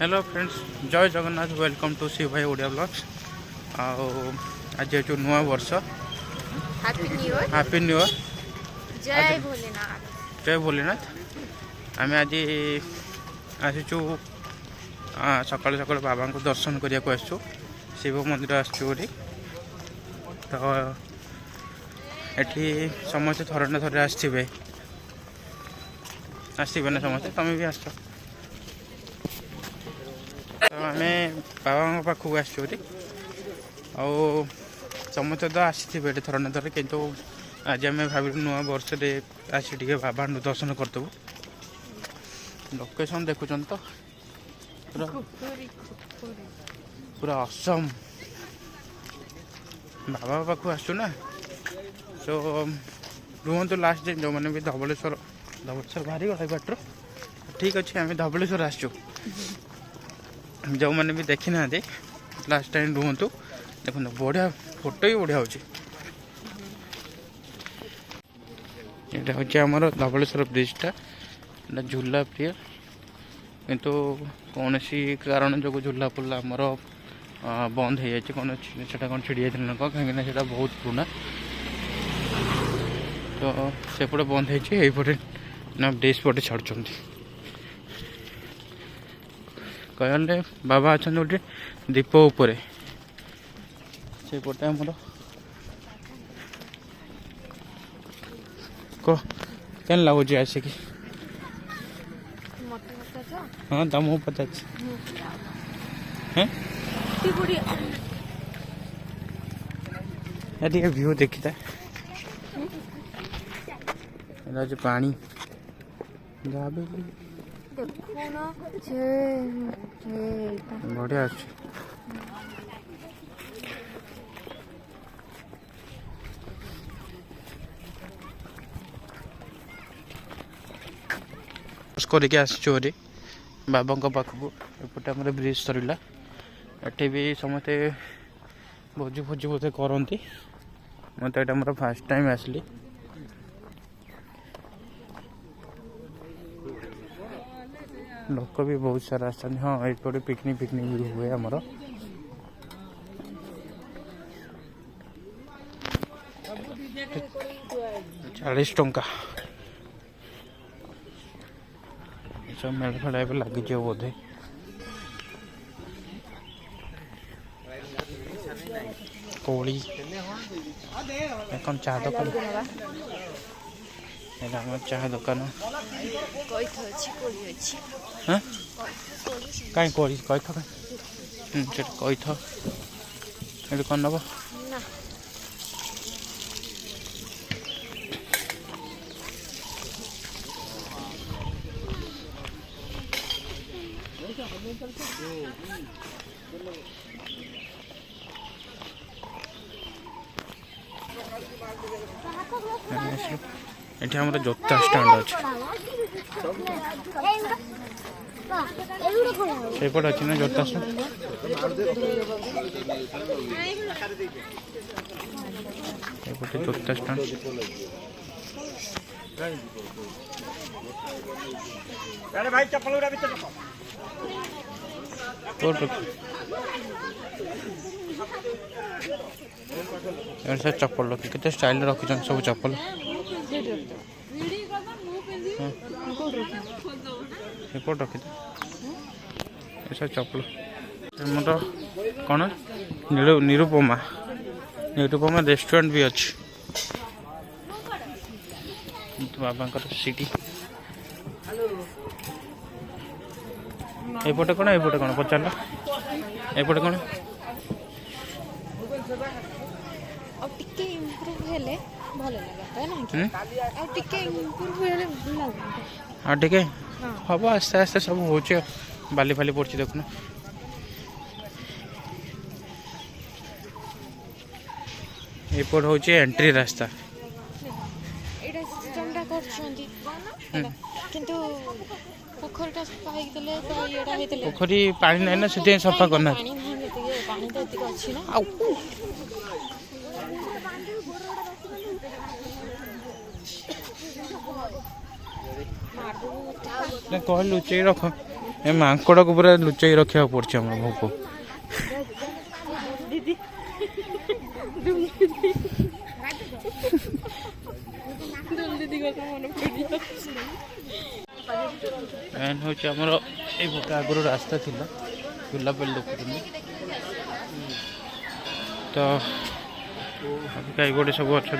Hello friends, जय Jagannath. Welcome to Shiv भाई Odia blogs. आज जो नुआ वर्ष, happy new year. Happy new year. जय भोलेनाथ। जय भोलेनाथ। आम आज आसीचु सकाल सकाल बाबा को दर्शन करने को आसचु, शिव मंदिर आसचु। तो ये समस्त थरे ना थरे आसवे ना समस्ते, तुम भी आस। तो आम बाबा पाखक आसचु समस्त तो आसी थर ना थरे, किंतु आज आम भाव नुआ वर्ष आसी टे बाबा दर्शन करदेबू। लोकेशन देखुं तो पूरा पूरा असम बाबा पाखक आसचु ना। सो रुहतु लास्ट दिन जो मैंने भी धवलेश्वर बाहरी गला बाटर। ठीक अच्छे, आम धवलेश्वर आसचु। जो मैंने भी देखी ना लास्ट टाइम रुहतु। देखो बढ़िया फोटो ही बढ़िया होची। यहाँ हूँ आमर धवलेश्वर ब्रिजटा झूला प्रिय, किंतु कौन सी कारण जो झूला फुला आमर बंद हो जाए। कौन कौन छिड़ी जाता ना कहीं बहुत पुराना, तो सेपटे बंद होपटे ना ब्रिज पटे छाड़ुं। कहले बाबा अच्छा गोटे दीप उपर सेपटे आमर कह क्या लगुच आसिक। हाँ तुमको पचार व्यू देखी था पानी बढ़िया अच्छे। करके आसचुरी बाबा पाखक एपटे आम ब्रिज सरला। एटे भी समस्ते भोजी भोजी बोधे करती। मत ये मोर फास्ट टाइम आसली। लोक भी बहुत सारा आसते। हाँ ये पिकनिक भी हुए आमर। 40 टंका सब मेल फेड़ा लगी बोधे। कोड़ी कौन चाह दुकान, चाह दुकान कहीं कोड़ी कईथ कईथ ये कौन नब ये आम जोता स्टाण्ड अच्छे अच्छी ना जोता स्टाण्ड। गोटे जोता स्टाण्ड सर चप्पल रखी के स्टाइल रखी सब चप्पल रिपोर्ट रखी ऐसा चप्पल मोर कौन निरुपमा निरुपमा रेस्टोरेंट भी अच्छी। बाबा सिटी एपटे कौन एपटे कौन पचार एपटे कौन हाँ ठीक है हम आस्ते आस्ते सब हो बाली फाली पड़ी देखुन। एपट हूँ एंट्री रास्ता। पोखरी पानी ना से सफा करना कहलु चे रख ए मांकड़ को पूरा लुचाई रखा पड़े आम भोक एंड हूँ आमर ये आगुरी रास्ता थी झुलापल्ली देखुनी तो गाई गोटे सब अच्छा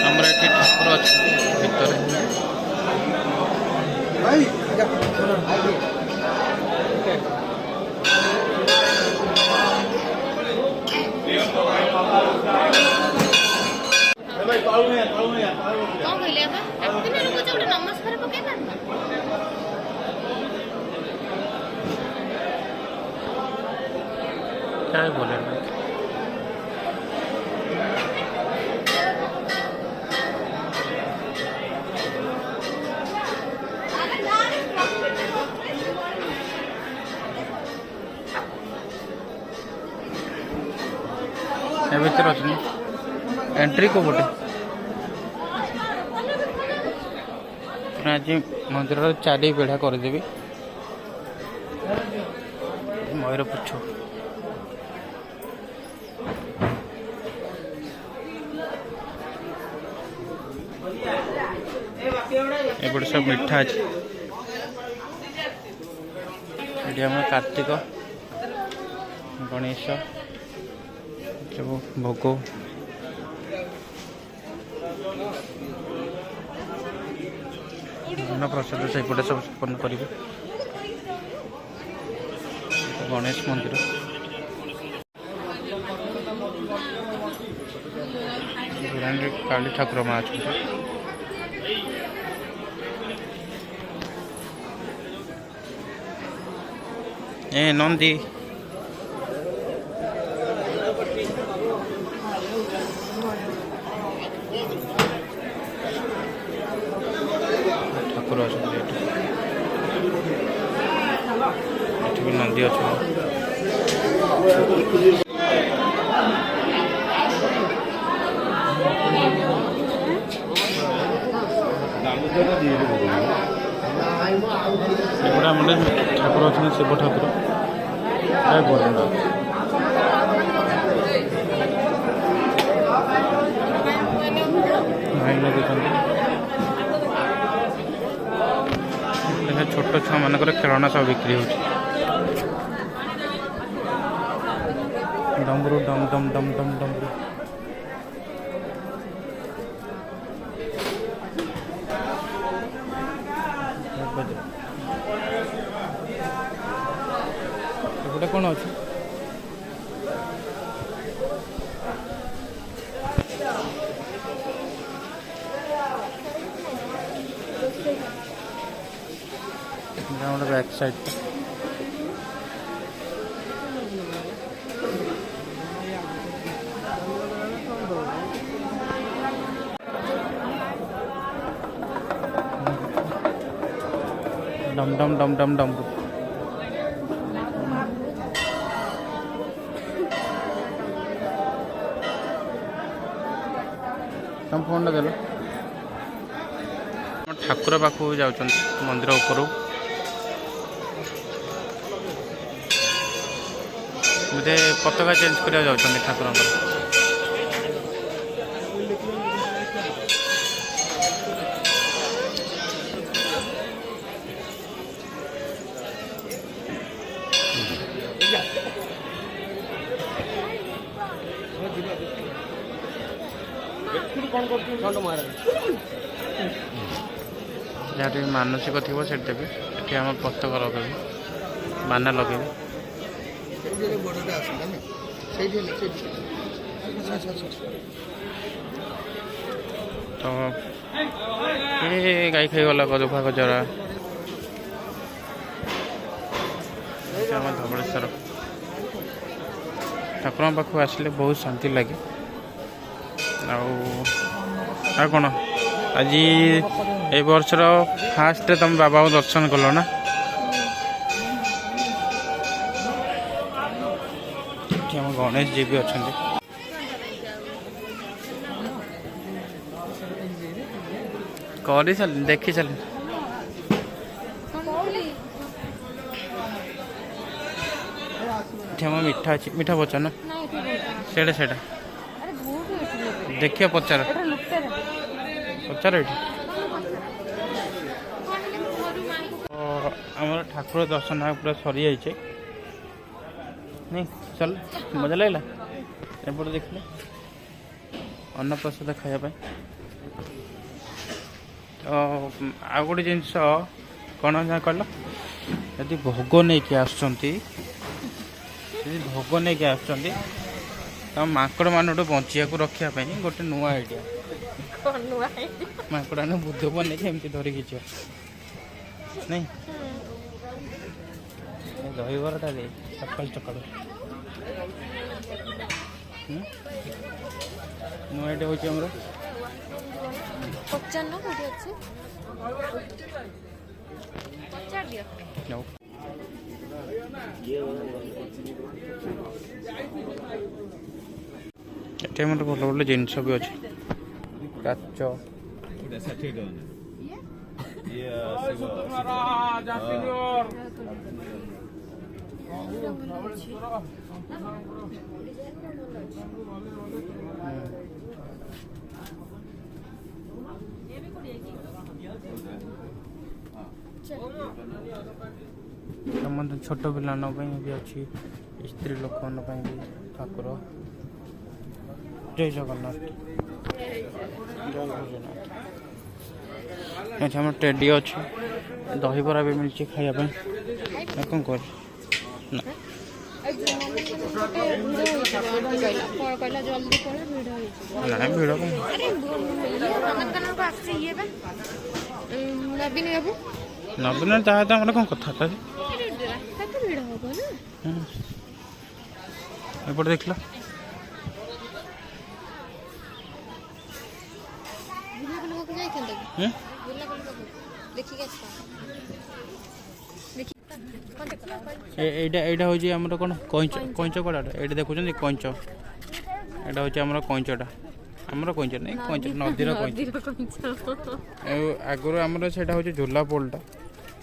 आमर ये ठाकुर अच्छा भितर नमस्कार क्या बोले भर अच्छे एंट्री को बोटे आज मंदिर चारि बेढ़ा करदेवी मयूर पुछ एपटे सब मिठा अच्छे ये आम कार्तिक गणेश सब भोग अन्न प्रसाद से सब संपन्न करेंगे गणेश मंदिर काली ठाकुर माँ अच्छा ए नंदी ठाकुर अच्छा भी नंदी अच्छा ठाकुर अच्छा शिव ठाकुर भाई देखते छोट छुआ मानक खेलना सब बिक्री हो डमरू डम डम डम डम डमरू एपटे कौन अच्छे बैक साइड डम डम डम डम डम तुम फोन देल ठाकुर पाखु जाऊँ मंदिर ऊपर बोधे पताका चेंज करा जाऊँ ठाकुर जहाँ मानसिक थी से देवी ये आम पताका लगे बाना लगे तो ये गाई खाई गला गजफा गजरा आम धवलेश्वर ठाकुर पाखु आसिले बहुत शांति लगे आ कौन आज ए वर्षर फास्ट तुम बाबा को दर्शन कल ना गणेश जी भी अच्छा କରି ସାରିଲି ଦେଖି ସାରିଲି। ଏଠି ଆମ ମିଠା ଅଛି, ମିଠା ପଚାର ନା ସେଇଟା ସେଇଟା ଦେଖିବା ପଚାର ପଚାର ଏଠି। ଆମର ଠାକୁର ଦର୍ଶନ ପୁରା ସରିଯାଇଛି ନାଇଁ ଚାଲ ମଜା ଲାଗିଲା। ଏପଟେ ଦେଖିଲେ ଅନ୍ନପ୍ରସାଦ ଖାଇବା ପାଇଁ। ତ ଆଉ ଗୋଟେ ଜିନିଷ କ'ଣ ଯାହା କହିଲ, ଯଦି ଭୋଗ ନେଇକି ଆସୁଛନ୍ତି ତ ମାଙ୍କଡ଼ ମାନଠୁ ବଞ୍ଚିବାକୁ ରଖିବା ପାଇଁ ଗୋଟେ ନୂଆ ଆଇଡ଼ିଆ। ମାଙ୍କଡ଼ ମାନେ ବୁଦ୍ଧ ବନେଇକି ଏମିତି ଧରିକି ଯିବ ନାଇଁ। ଦହିବରାଟା ଦେଇ ସକାଳୁ ସକାଳୁ ନୂଆ ଆଇଡ଼ିଆ ହେଉଛି ଆମର। ଏଠି ଆମର ଭଲ ଭଲ ଜିନିଷ ବି ଅଛି, କାଚ ଛୋଟ ପିଲାମାନଙ୍କ ପାଇଁ ବି ଅଛି, ସ୍ତ୍ରୀ ଲୋକମାନଙ୍କ ପାଇଁ ବି ଠାକୁର। ଜୟ ଜଗନ୍ନାଥ। ଏଠି ଆମର ଟେଡି ଅଛି, ଦହିବରା ବି ମିଳୁଛି ଖାଇବା ପାଇଁ। କ'ଣ କର ନା ନାଇଁ ଭିଡ଼ ନବୀନ ତାହା ତ ଆମର କ'ଣ କଥା ଏପଟେ ଦେଖିଲ এইটা হচ্ছে আমার কোন কইঁচ কইঁচ কড়াটা এইটা দেখুছেন কইঁচ এটা হচ্ছে আমার কইঁচটা ଆମର କଇଁଚ ନାହିଁ କଇଁଚ ନଦୀର କଇଁଚ ଆଗରୁ ଆମର ସେଇଟା ହେଉଛି ଝୁଲା ପୋଲଟା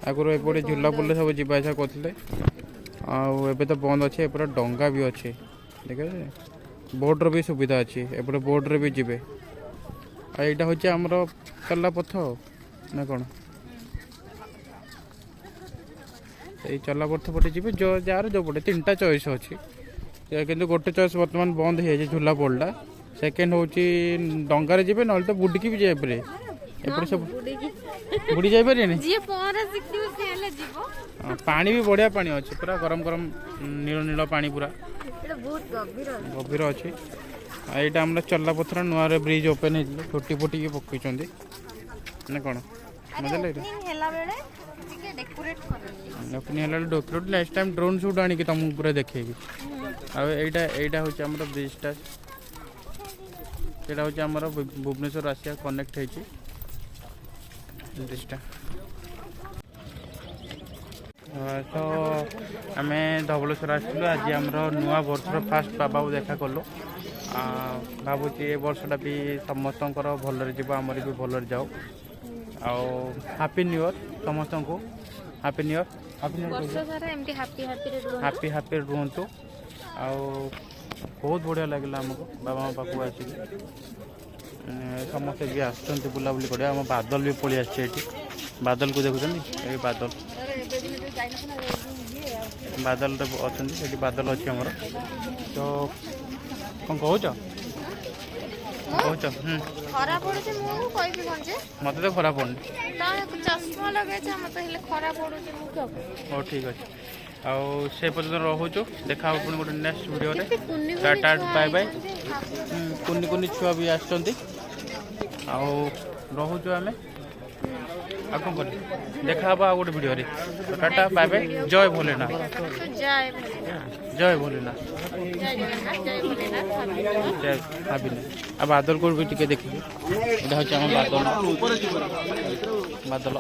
ଆଗରୁ ଏପଟେ ଝୁଲା ପୋଲରେ ସବୁ ଯିବା ଆସିବା କରୁଥିଲେ ଆଉ ଏବେ ତ ବନ୍ଦ ଅଛି ଏପଟେ ଡଙ୍ଗା ବି ଅଛି ଦେଖିବେ ବୋଟ୍ର ବି ସୁବିଧା ଅଛି ଏପଟେ ବୋଟ୍ରେ ବି ଯିବେ ଆଉ ଏଇଟା ହେଉଛି ଆମର ଚଲା ପଥ ନା କ'ଣ ଏଇ ଚଲା ପଥ ପଟେ ଯିବେ ଯାହାର ଯେଉଁ ପଟେ ତିନିଟା ଚଏସ୍ ଅଛି କିନ୍ତୁ ଗୋଟେ ଚଏସ୍ ବର୍ତ୍ତମାନ ବନ୍ଦ ହେଇଯାଇଛି ଝୁଲା ପୋଲଟା सेकेंड हूँ डंगार जी ना तो बुड़की भी जाए एपटे सब बुड़ी जाए पानी भी बढ़िया पानी अच्छे पूरा गरम गरम नील नील पानी पूरा गभीर अच्छे यहाँ आम चला पथर नुआ ब्रिज ओपन हो छोटी फोटी पकई ना कौन मजा लगे decorate next time drone shoot आनिक तुमको पूरा देखेबी आईटा हूँ आम ब्रिजटा এটা হচ্ছে আমার ভুবনেশ্বর আসিয়া কনেক্ট হয়েছি ব্রিজটা তো আমি ধবলেশ্বর আসছিল আজ আমার নূয়া বর্ষর ফার্স্ট বাবাকে দেখা কলু ভাবুছি এ বর্ষটা বি সমস্তଙ୍କର ভলরে যাব আমার বি ভলরে যাও আও হ্যাপি নিউ ইয়ার সমস্তଙ୍କୁ হ্যাপি নিউ ইয়ার ବର୍ଷ ସାରା ଏମିତି ହାପି ହାପି ରୁହନ୍ତୁ ଆଉ बहुत बढ़िया लगे आमको बाबा पाखु आसिक समस्ते भी आसुँच बुलाबुली कर बादल भी पलि आसी बादल को देखुं ये बादल बादल अच्छा बादल अच्छी आमर तो कौन कौच मत तो खरा पड़नी हो ठीक अच्छे आउ से पर्यटन रोचु देखा पुणी गोटे next video tata bye bye कुनी कुनी छुआ भी आसुँच रोचु आम आ कौन कर देखा आ गोटे वीडियो टाटा बाय बाय जय भोलेनाथ जय भोलेनाथ जय हाबिना आ बादल को भी टे देखिए यहाँ हूँ बादल बादल